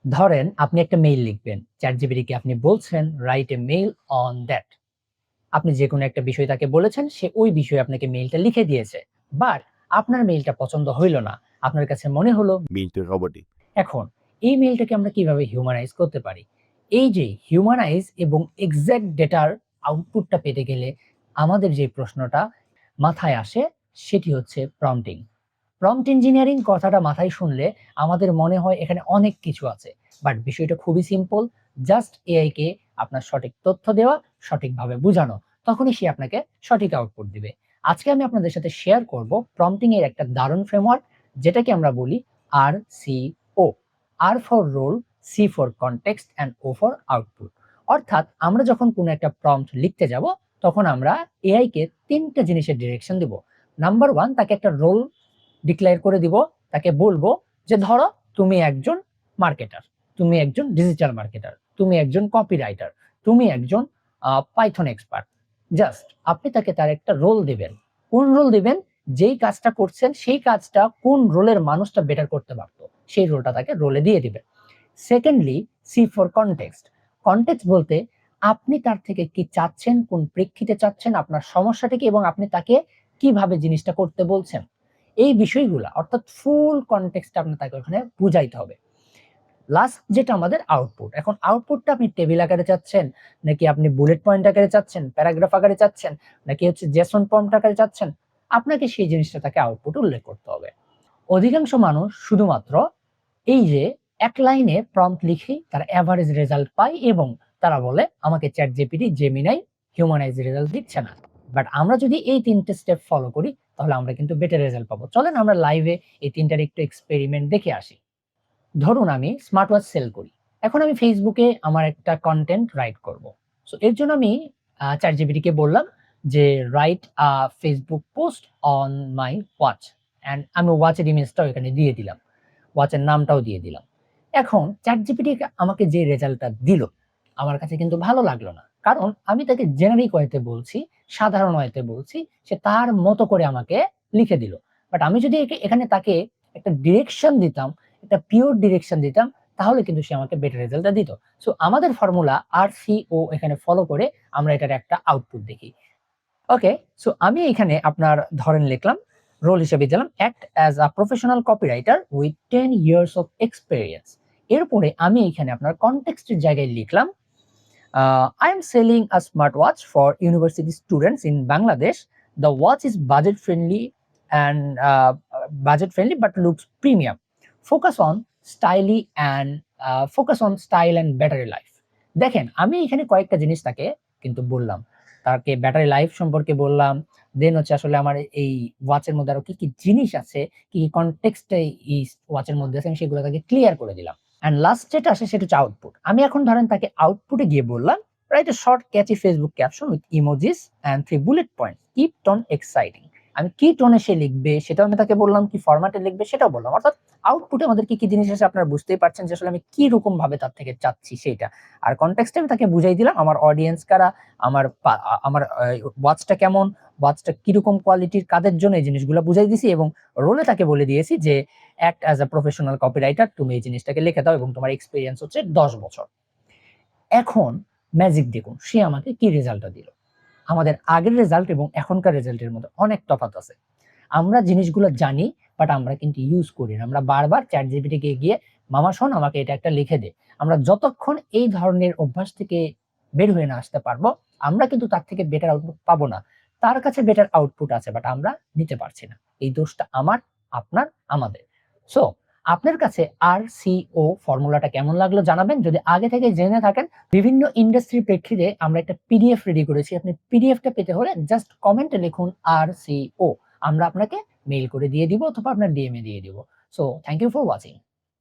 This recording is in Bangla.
ধরেন আপনি একটা মেইল লিখবেন। ChatGPT কে আপনি বলছেন write a mail on that. আপনি যেকোনো একটা বিষয় তাকে বলেছেন, সে ওই বিষয়ে আপনাকে মেইলটা লিখে দিয়েছে। বাট আপনার মেইলটা পছন্দ হইল না। আপনার কাছে মনে হলো মেইলটা রোবটিক। এখন এই মেইলটাকে আমরা কিভাবে হিউম্যানাইজ করতে পারি? এই যে হিউম্যানাইজ এবং এক্সাক্ট ডেটার আউটপুটটা পেতে গেলে আমাদের যে প্রশ্নটা মাথায় আসে সেটি হচ্ছে প্রম্পটিং। প্রম্পট ইঞ্জিনিয়ারিং কথাটা মাথায় শুনলে আমাদের মনে হয় এখানে অনেক কিছু আছে। বাট বিষয়টা খুবই সিম্পল। জাস্ট এআই কে আপনার সঠিক তথ্য দেওয়া, সঠিকভাবে বুঝানো। তখনই সে আপনাকে সঠিক আউটপুট দিবে। আজকে আমি আপনাদের সাথে শেয়ার করব প্রম্পটিং এর একটা দারুণ ফ্রেমওয়ার্ক, যেটাকে আমরা বলি RCO। R for role, C for context and O for output. অর্থাৎ আমরা যখন কোনো একটা প্রম্পট লিখতে যাব তখন আমরা এআই কে ৩টা জিনিসের ডিরেকশন দিব। নাম্বার 1, তাকে একটা রোল ডিক্লেয়ার করে দিব। তাকে বলবো যে ধরো তুমি একজন মার্কেটার, তুমি একজন ডিজিটাল মার্কেটার, তুমি একজন কপিরাইটার, তুমি একজন পাইথন এক্সপার্ট। জাস্ট আপনি তাকে তার একটা রোল দিবেন। কোন রোল দিবেন? যেই কাজটা করছেন সেই কাজটা কোন রোলের মানুষটা বেটার করতে পারতো সেই রোলটা তাকে রোলে দিয়ে দিবেন। Secondly, C for context. Context বলতে আপনি তার থেকে কি চাচ্ছেন, কোন প্রেক্ষিতে চাচ্ছেন, আপনার সমস্যাটা কি এবং আপনি তাকে কিভাবে জিনিসটা করতে বলছেন। এই বিষয়গুলা অর্থাৎ ফুল কনটেক্সট আপনি তাকে ওখানে বুঝাইতে হবে। লাস্ট যেটা আমাদের আউটপুট। এখন আউটপুটটা আপনি টেবিল আকারে চাচ্ছেন, নাকি আপনি বুলেট পয়েন্ট আকারে চাচ্ছেন, প্যারাগ্রাফ আকারে চাচ্ছেন, নাকি হচ্ছে জেসন প্রম্পট আকারে চাচ্ছেন, আপনাকে সেই জিনিসটা তাকে আউটপুট উল্লেখ করতে হবে। অধিকাংশ মানুষ শুধুমাত্র এই যে এক লাইনে প্রম্পট লিখে তারা এভারেজ রেজাল্ট পায় এবং তারা বলে আমাকে ChatGPT, জেমিনাই হিউম্যানাইজ রেজাল্ট দিচ্ছে না। বাট আমরা যদি এই ৩টে স্টেপ ফলো করি তাহলে আমরা কিন্তু বেটার রেজাল্ট পাবো। চলেন আমরা লাইভে এই ৩টার একটু এক্সপেরিমেন্ট দেখে আসি। ধরুন আমি স্মার্ট ওয়াচ সেল করি। এখন আমি ফেসবুকে আমার একটা কনটেন্ট রাইট করব। সো এর জন্য আমি ChatGPT কে বললাম যে write a Facebook post on my watch, and আমি ওয়াচের ইমেজটাও এখানে দিয়ে দিলাম। ওয়াচের নামটাও দিয়ে দিলাম। এখন ChatGPT আমাকে যে রেজাল্টটা দিল, আমার কাছে কিন্তু ভালো লাগলো না। কারণ আমি তাকে জেনারিক ওয়েতে বলছি, সাধারণ ওয়েতে বলছি, সে তার মতো করে আমাকে লিখে দিল। বাট আমি যদি এখানে তাকে একটা ডিরেকশন দিতাম, একটা পিওর ডিরেকশন দিতাম, তাহলে কিন্তু সে আমাকে বেটার রেজাল্টটা দিত। সো আমাদের ফর্মুলা RCO এখানে ফলো করে আমরা এটার একটা আউটপুট দেখি। ওকে, সো আমি এখানে আপনার ধরেন লিখলাম, রোল হিসেবে দিলাম act as a professional copywriter with 10 years of experience. এরপরে আমি এখানে আপনার কনটেক্সটের জায়গায় লিখলাম I am selling a smartwatch for university students in Bangladesh. The watch is budget friendly but looks premium. Focus on focus on style and battery life. দেখেন আমি এখানে কয়েকটা জিনিস তাকে কিন্তু বললাম। তাকে ব্যাটারি লাইফ সম্পর্কে বললাম। দেন হচ্ছে আসলে আমার এই ওয়াচের মধ্যে আরো কি জিনিস আছে, কি কনটেক্সট এই ওয়াচের মধ্যে আছে আমি সেগুলো তাকে ক্লিয়ার করে দিলাম। অ্যান্ড লাস্ট যেটা আসে সেটা হচ্ছে আউটপুট। আমি এখন ধরেন তাকে আউটপুটে গিয়ে বললাম, write a short catchy Facebook caption with emojis and 3 bullet point. Keep tone exciting. আমি কি টোনে সে লিখবে সেটাও আমি তাকে বললাম, কি ফরম্যাটে লিখবে সেটাও বললাম। অর্থাৎ আউটপুটে আমাদের কি জিনিস আছে আপনারা বুঝতেই পারছেন যে আসলে আমি কি রকম ভাবে তার থেকে চাচ্ছি সেইটা। আর কনটেক্সটে আমি তাকে বুঝাই দিলাম আমার অডিয়েন্স কারা, আমার ওয়াচটা কেমন, ওয়াচটা কিরকম কোয়ালিটির, কাদের জন্য এই জিনিসগুলো বুঝাই দিছি এবং রোলে তাকে বলে দিয়েছি যে act as a professional copywriter, তুমি এই জিনিসটাকে লিখে দাও এবং তোমার এক্সপেরিয়েন্স হচ্ছে 10 বছর। এখন ম্যাজিক দেখুন সে আমাকে কি রেজাল্টটা দিল। আমাদের আগের রেজাল্ট এবং এখনকার রেজাল্টের মধ্যে অনেক তফাৎ আছে। আমরা জিনিসগুলো জানি বাট আমরা কিন্তু ইউজ করি না। আমরা বারবার ChatGPT কে গিয়ে মামা শোন আমাকে এটা একটা লিখে দে। আমরা যতক্ষণ এই ধরনের অভ্যাস থেকে বের হয়ে না আসতে পারবো, আমরা কিন্তু তার থেকে বেটার আউটপুট পাবো না। তার কাছে বেটার আউটপুট আছে বাট আমরা নিতে পারছি না। এই দোষটা আমার, আপনার, আমাদের। সো আপনার কাছে RCO ফর্মুলাটা কেমন লাগলো জানাবেন। যদি আগে থেকে জেনে থাকেন, বিভিন্ন ইন্ডাস্ট্রির প্রেক্ষিতে আমরা একটা পিডিএফ রেডি করেছি। আপনি পিডিএফটা পেতে হলে জাস্ট কমেন্টে লিখুন RCO। আমরা আপনাকে মেইল করে দিয়ে দিব অথবা আপনার ডিএম এ দিয়ে দিব। So thank you for watching.